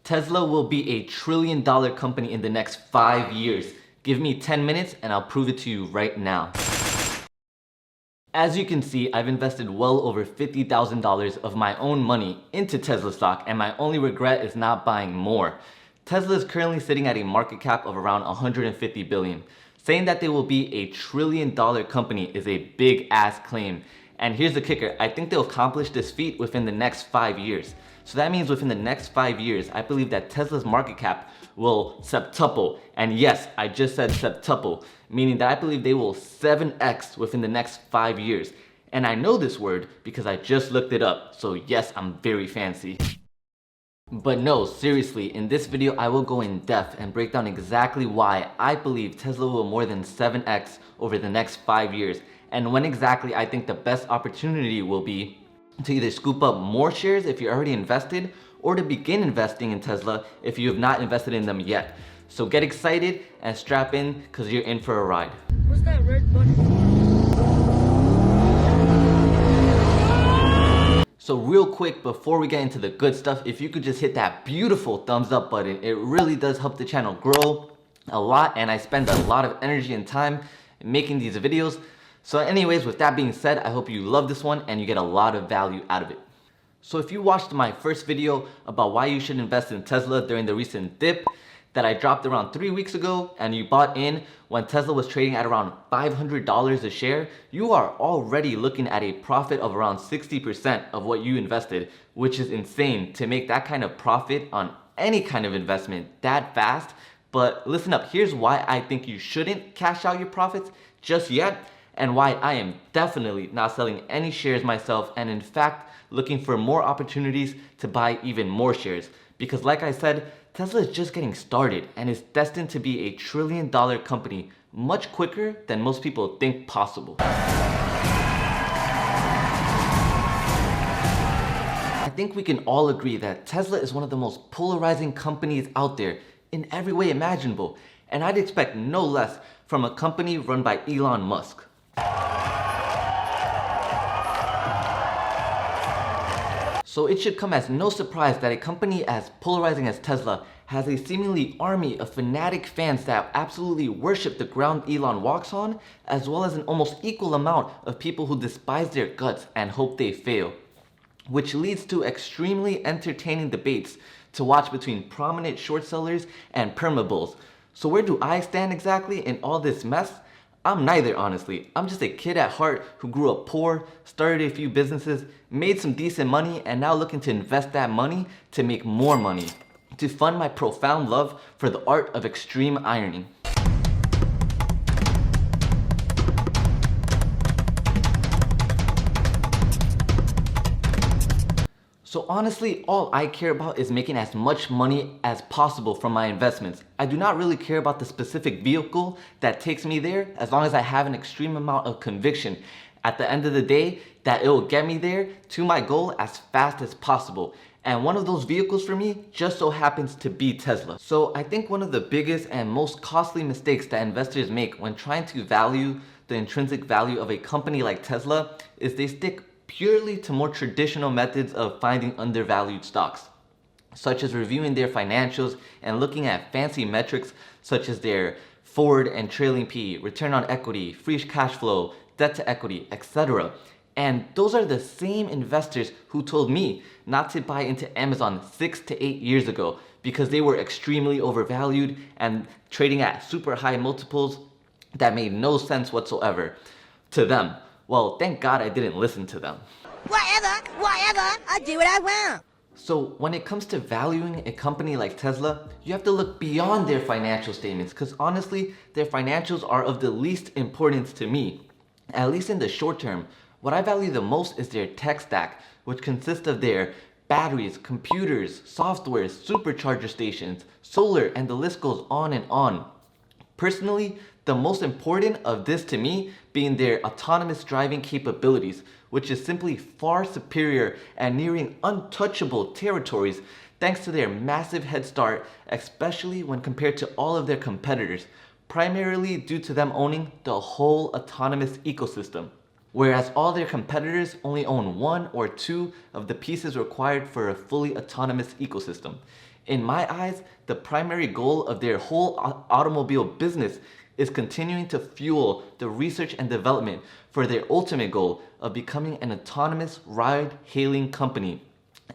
Tesla will be a $1 trillion company in the next 5 years. Give me 10 minutes and I'll prove it to you right now. As you can see, I've invested well over $50,000 of my own money into Tesla stock, and my only regret is not buying more. Tesla is currently sitting at a market cap of around 150 billion. Saying that they will be a $1 trillion company is a big ass claim. And here's the kicker, I think they'll accomplish this feat within the next 5 years. So that means within the next 5 years, I believe that Tesla's market cap will septuple. And yes, I just said septuple, meaning that I believe they will 7x within the next 5 years. And I know this word because I just looked it up. So yes, I'm very fancy. But no, seriously, in this video I will go in depth and break down exactly why I believe Tesla will more than 7x over the next 5 years, and when exactly I think the best opportunity will be to either scoop up more shares if you're already invested, or to begin investing in Tesla if you have not invested in them yet. So get excited and strap in, because you're in for a ride. What's that red button? So real quick, before we get into the good stuff, if you could just hit that beautiful thumbs up button, it really does help the channel grow a lot, and I spend a lot of energy and time making these videos. So anyways, with that being said, I hope you love this one and you get a lot of value out of it. So if you watched my first video about why you should invest in Tesla during the recent dip that I dropped around 3 weeks ago, and you bought in when Tesla was trading at around $500 a share, you are already looking at a profit of around 60% of what you invested, which is insane to make that kind of profit on any kind of investment that fast. But listen up, here's why I think you shouldn't cash out your profits just yet, and why I am definitely not selling any shares myself, and in fact looking for more opportunities to buy even more shares. Because like I said, Tesla is just getting started and is destined to be a $1 trillion company much quicker than most people think possible. I think we can all agree that Tesla is one of the most polarizing companies out there in every way imaginable, and I'd expect no less from a company run by Elon Musk. So it should come as no surprise that a company as polarizing as Tesla has a seemingly army of fanatic fans that absolutely worship the ground Elon walks on, as well as an almost equal amount of people who despise their guts and hope they fail. Which leads to extremely entertaining debates to watch between prominent short sellers and permabulls. So where do I stand exactly in all this mess? I'm neither, honestly. I'm just a kid at heart who grew up poor, started a few businesses, made some decent money, and now looking to invest that money to make more money, to fund my profound love for the art of extreme ironing. So honestly, all I care about is making as much money as possible from my investments. I do not really care about the specific vehicle that takes me there, as long as I have an extreme amount of conviction at the end of the day that it will get me there to my goal as fast as possible. And one of those vehicles for me just so happens to be Tesla. So I think one of the biggest and most costly mistakes that investors make when trying to value the intrinsic value of a company like Tesla is they stick purely to more traditional methods of finding undervalued stocks, such as reviewing their financials and looking at fancy metrics such as their forward and trailing PE, return on equity, free cash flow, debt to equity, etc. And those are the same investors who told me not to buy into Amazon 6 to 8 years ago because they were extremely overvalued and trading at super high multiples that made no sense whatsoever to them. Well, thank God I didn't listen to them. Whatever, I do what I want. So when it comes to valuing a company like Tesla, you have to look beyond their financial statements, because honestly, their financials are of the least importance to me, at least in the short term. What I value the most is their tech stack, which consists of their batteries, computers, software, supercharger stations, solar, and the list goes on and on. Personally, the most important of this to me being their autonomous driving capabilities, which is simply far superior and nearing untouchable territories thanks to their massive head start, especially when compared to all of their competitors, primarily due to them owning the whole autonomous ecosystem. whereas all their competitors only own one or two of the pieces required for a fully autonomous ecosystem. In my eyes, the primary goal of their whole automobile business is continuing to fuel the research and development for their ultimate goal of becoming an autonomous ride-hailing company.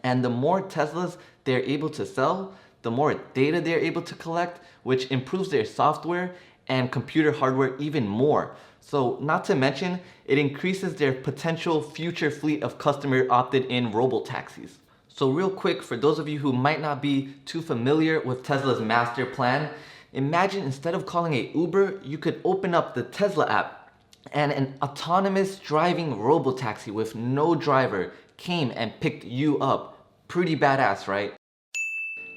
And the more Teslas they're able to sell, the more data they're able to collect, which improves their software and computer hardware even more. So not to mention, it increases their potential future fleet of customer opted-in robo-taxis. So real quick, for those of you who might not be too familiar with Tesla's master plan, imagine instead of calling it Uber, you could open up the Tesla app and an autonomous driving robo-taxi with no driver came and picked you up. Pretty badass, right?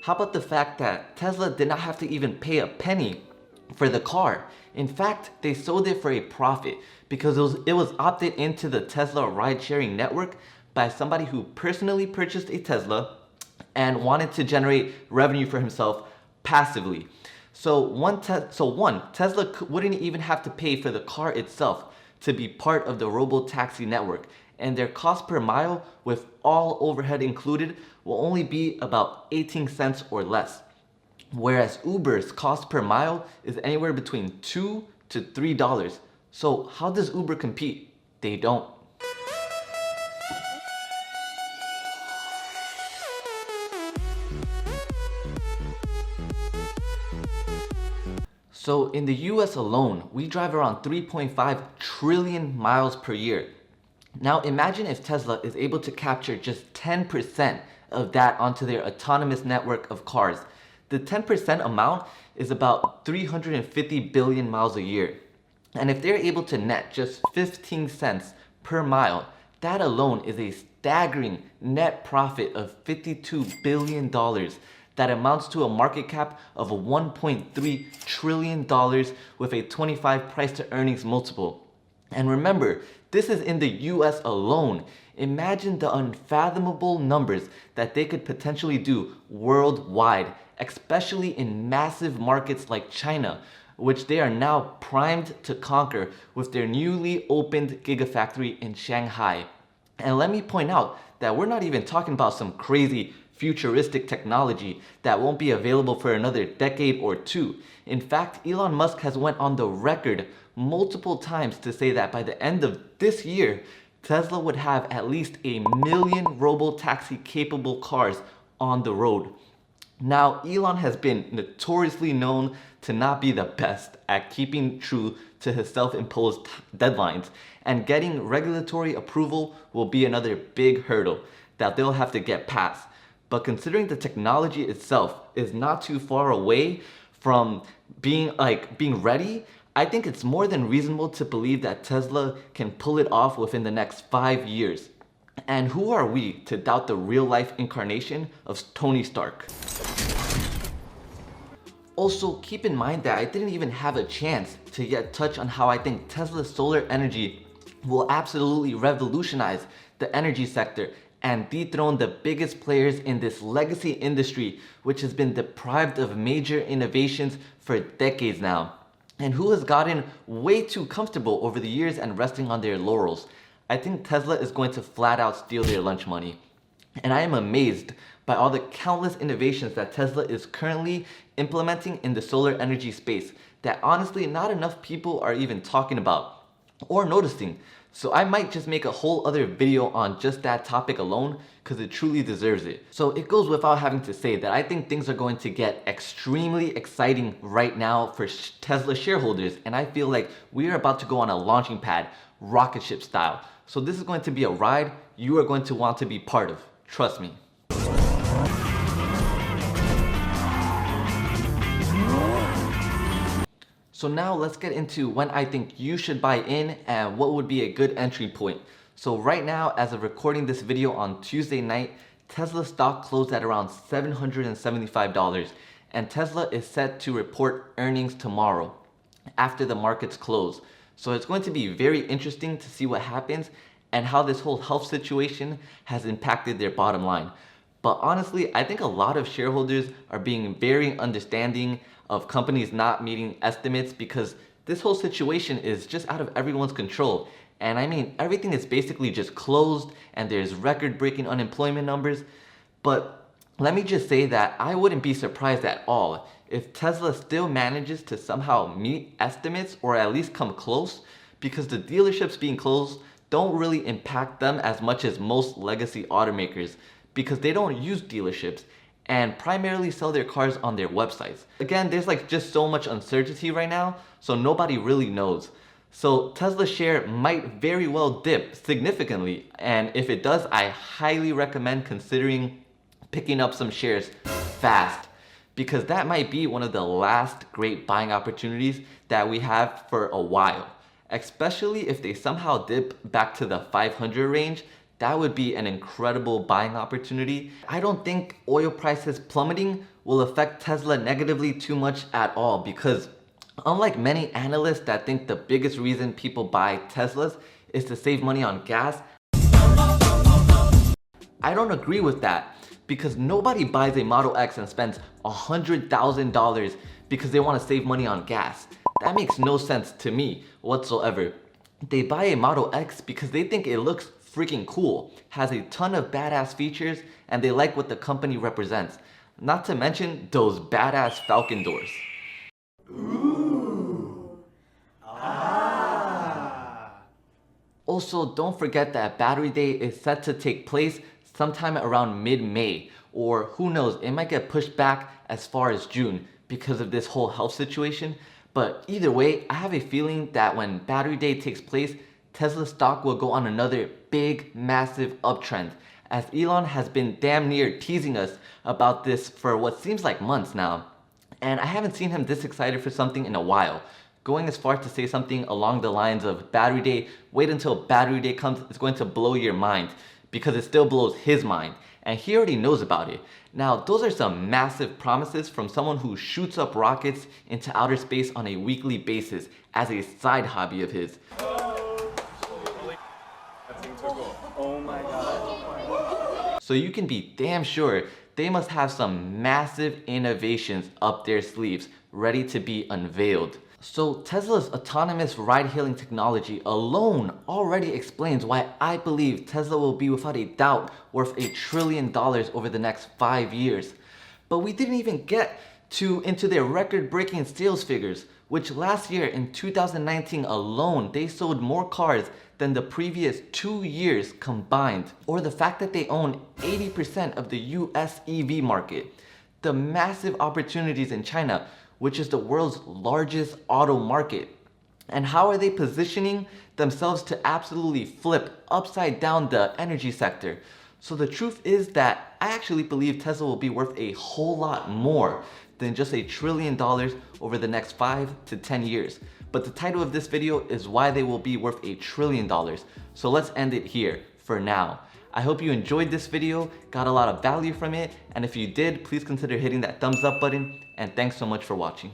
How about the fact that Tesla did not have to even pay a penny for the car? In fact, they sold it for a profit because it was opted into the Tesla ride-sharing network by somebody who personally purchased a Tesla and wanted to generate revenue for himself passively. So Tesla wouldn't even have to pay for the car itself to be part of the robo-taxi network, and their cost per mile with all overhead included will only be about 18 cents or less. Whereas Uber's cost per mile is anywhere between $2 to $3. So how does Uber compete? They don't. So in the US alone, we drive around 3.5 trillion miles per year. Now imagine if Tesla is able to capture just 10% of that onto their autonomous network of cars. The 10% amount is about 350 billion miles a year. And if they're able to net just 15 cents per mile, that alone is a staggering net profit of $52 billion. That amounts to a market cap of $1.3 trillion with a 25 price to earnings multiple. And remember, this is in the US alone. Imagine the unfathomable numbers that they could potentially do worldwide, especially in massive markets like China, which they are now primed to conquer with their newly opened gigafactory in Shanghai. And let me point out that we're not even talking about some crazy futuristic technology that won't be available for another decade or two. In fact, Elon Musk has went on the record multiple times to say that by the end of this year, Tesla would have at least 1 million robo-taxi capable cars on the road. Now, Elon has been notoriously known to not be the best at keeping true to his self-imposed deadlines, and getting regulatory approval will be another big hurdle that they'll have to get past. But considering the technology itself is not too far away from being ready, I think it's more than reasonable to believe that Tesla can pull it off within the next 5 years. And who are we to doubt the real-life incarnation of Tony Stark? Also, keep in mind that I didn't even have a chance to yet touch on how I think Tesla's solar energy will absolutely revolutionize the energy sector and dethrone the biggest players in this legacy industry, which has been deprived of major innovations for decades now, and who has gotten way too comfortable over the years and resting on their laurels. I think Tesla is going to flat out steal their lunch money. And I am amazed by all the countless innovations that Tesla is currently implementing in the solar energy space that honestly not enough people are even talking about or noticing. So I might just make a whole other video on just that topic alone because it truly deserves it. So it goes without having to say that I think things are going to get extremely exciting right now for Tesla shareholders, and I feel like we are about to go on a launching pad, rocket ship style. So this is going to be a ride you are going to want to be part of. Trust me. So now let's get into when I think you should buy in and what would be a good entry point. So right now, as of recording this video on Tuesday night, Tesla stock closed at around $775, and Tesla is set to report earnings tomorrow after the markets close. So it's going to be very interesting to see what happens and how this whole health situation has impacted their bottom line. But honestly, I think a lot of shareholders are being very understanding of companies not meeting estimates because this whole situation is just out of everyone's control. And I mean, everything is basically just closed and there's record-breaking unemployment numbers. But let me just say that I wouldn't be surprised at all if Tesla still manages to somehow meet estimates or at least come close, because the dealerships being closed don't really impact them as much as most legacy automakers, because they don't use dealerships and primarily sell their cars on their websites. Again, there's like just so much uncertainty right now, so nobody really knows. So Tesla's share might very well dip significantly, and if it does, I highly recommend considering picking up some shares fast, because that might be one of the last great buying opportunities that we have for a while. Especially if they somehow dip back to the 500 range, that would be an incredible buying opportunity. I don't think oil prices plummeting will affect Tesla negatively too much at all, because unlike many analysts that think the biggest reason people buy Teslas is to save money on gas, I don't agree with that, because nobody buys a Model X and spends $100,000 because they want to save money on gas. That makes no sense to me whatsoever. They buy a Model X because they think it looks freaking cool, has a ton of badass features, and they like what the company represents. Not to mention those badass Falcon doors. Ooh. Ah. Also, don't forget that Battery Day is set to take place sometime around mid-May, or who knows, it might get pushed back as far as June because of this whole health situation. But either way, I have a feeling that when Battery Day takes place, Tesla stock will go on another big, massive uptrend, as Elon has been damn near teasing us about this for what seems like months now. And I haven't seen him this excited for something in a while, going as far to say something along the lines of, Battery Day, wait until Battery Day comes, it's going to blow your mind, because it still blows his mind, and he already knows about it. Now, those are some massive promises from someone who shoots up rockets into outer space on a weekly basis as a side hobby of his. Oh my god. So you can be damn sure they must have some massive innovations up their sleeves, ready to be unveiled. So Tesla's autonomous ride-hailing technology alone already explains why I believe Tesla will be without a doubt worth $1 trillion over the next 5 years. But we didn't even get into their record-breaking sales figures, which last year in 2019 alone, they sold more cars than the previous 2 years combined. Or the fact that they own 80% of the US EV market. The massive opportunities in China, which is the world's largest auto market. And how are they positioning themselves to absolutely flip upside down the energy sector? So the truth is that I actually believe Tesla will be worth a whole lot more than just $1 trillion over the next 5 to 10 years. But the title of this video is why they will be worth $1 trillion. So let's end it here for now. I hope you enjoyed this video, got a lot of value from it, and if you did, please consider hitting that thumbs up button, and thanks so much for watching.